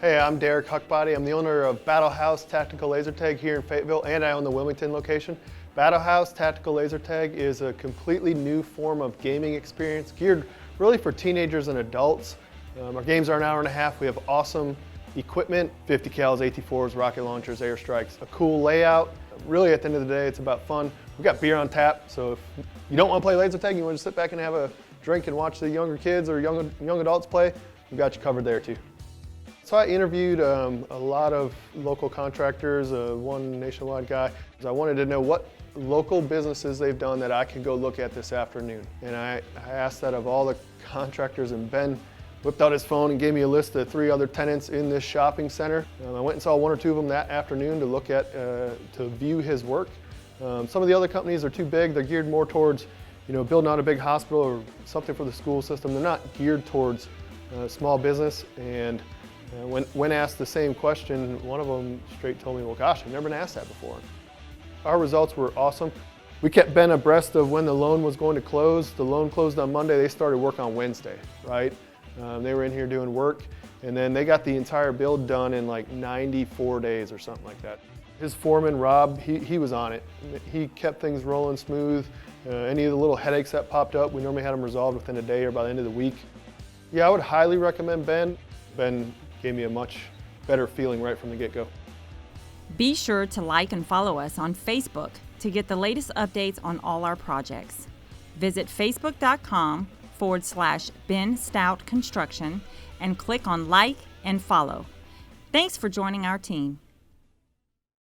Hey, I'm Darek Huckbody. I'm the owner of Battle House Tactical Laser Tag here in Fayetteville, and I own the Wilmington location. Battle House Tactical Laser Tag is a completely new form of gaming experience geared really for teenagers and adults. Our games are an hour and a half. We have awesome equipment, 50 cals, AT4s, rocket launchers, airstrikes, a cool layout. Really, at the end of the day, it's about fun. We've got beer on tap, so if you don't want to play laser tag, you want to sit back and have a drink and watch the younger kids or young adults play, we've got you covered there too. So I interviewed a lot of local contractors, one nationwide guy. I wanted to know what local businesses they've done that I could go look at this afternoon. And I asked that of all the contractors, and Ben whipped out his phone and gave me a list of 3 other tenants in this shopping center. I went and saw 1 or 2 of them that afternoon to look at, to view his work. Some of the other companies are too big. They're geared more towards, building out a big hospital or something for the school system. They're not geared towards small business. And when asked the same question, one of them straight told me, well, gosh, I've never been asked that before. Our results were awesome. We kept Ben abreast of when the loan was going to close. The loan closed on Monday. They started work on Wednesday, right? They were in here doing work, and then they got the entire build done in like 94 days or something like that. His foreman, Rob, he was on it. He kept things rolling smooth. Any of the little headaches that popped up, we normally had them resolved within a day or by the end of the week. Yeah, I would highly recommend Ben. Ben gave me a much better feeling right from the get-go. Be sure to like and follow us on Facebook to get the latest updates on all our projects. Visit facebook.com/Ben Stout Construction and click on like and follow. Thanks for joining our team.